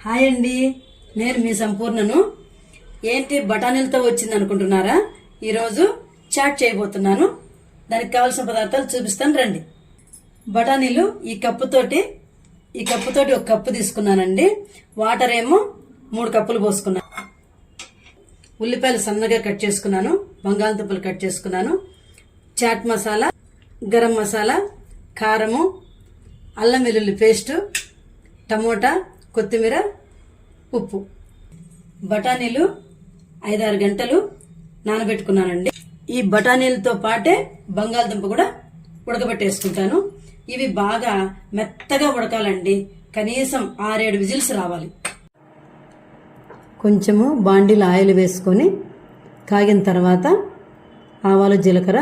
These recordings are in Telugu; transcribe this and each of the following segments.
హాయ్ అండి, నేను మీ సంపూర్ణను. ఏంటి బఠానీలతో వచ్చింది అనుకుంటున్నారా? ఈరోజు చాట్ చేయబోతున్నాను. దానికి కావాల్సిన పదార్థాలు చూపిస్తాను రండి. బఠానీలు ఈ కప్పుతోటి ఒక కప్పు తీసుకున్నానండి. వాటర్ ఏమో 3 కప్పులు పోసుకున్నాను. ఉల్లిపాయలు సన్నగా కట్ చేసుకున్నాను. బంగాళదుంపలు కట్ చేసుకున్నాను. చాట్ మసాలా, గరం మసాలా, కారము, అల్లం వెల్లుల్లి పేస్టు, టమోటా, కొత్తిమీర, ఉప్పు. బఠానీలు 5-6 గంటలు నానబెట్టుకున్నానండి. ఈ బఠానీలతో పాటే బంగాళదుంప కూడా ఉడకబెట్టేసుకుంటాను. ఇవి బాగా మెత్తగా ఉడకాలండి. కనీసం 6-7 విజిల్స్ రావాలి. కొంచెము బాండీలో ఆయిల్ వేసుకొని కాగిన తర్వాత ఆవాలు, జీలకర్ర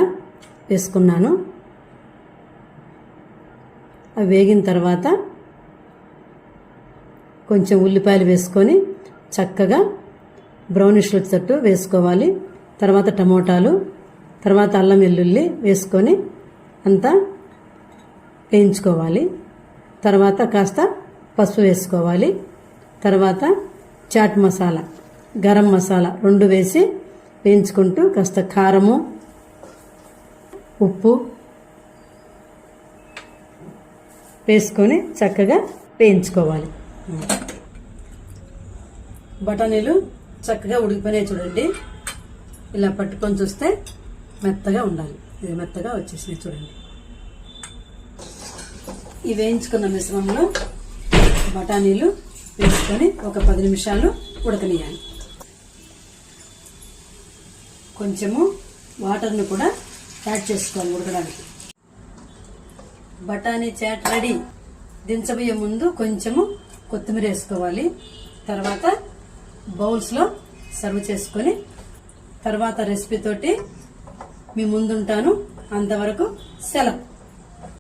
వేసుకున్నాను. అవి వేగిన తర్వాత కొంచెం ఉల్లిపాయలు వేసుకొని చక్కగా బ్రౌనిష్ వచ్చేటట్టు వేసుకోవాలి. తర్వాత టమోటాలు, తర్వాత అల్లం వెల్లుల్లి వేసుకొని అంతా వేయించుకోవాలి. తర్వాత కాస్త పసుపు వేసుకోవాలి. తర్వాత చాట్ మసాలా, గరం మసాలా 2 వేసి వేయించుకుంటూ కాస్త కారము, ఉప్పు వేసుకొని చక్కగా వేయించుకోవాలి. బఠానీలు చక్కగా ఉడికిపోయినాయి చూడండి. ఇలా పట్టుకొని చూస్తే మెత్తగా ఉండాలి. ఇది మెత్తగా వచ్చేసినాయి చూడండి. ఈ వేయించుకున్న మిశ్రమంలో బఠానీలు వేసుకొని ఒక 10 నిమిషాలు ఉడకనియాలి. కొంచెము వాటర్ను కూడా యాడ్ చేసుకోవాలి ఉడకడానికి. బఠానీ చాట్ రెడీ. దించబోయే ముందు కొంచెము కొత్తిమీర వేసుకోవాలి. తర్వాత బౌల్స్లో సర్వ్ చేసుకొని తర్వాత రెసిపీ తోటి మీ ముందుంటాను. అంతవరకు సెలవు.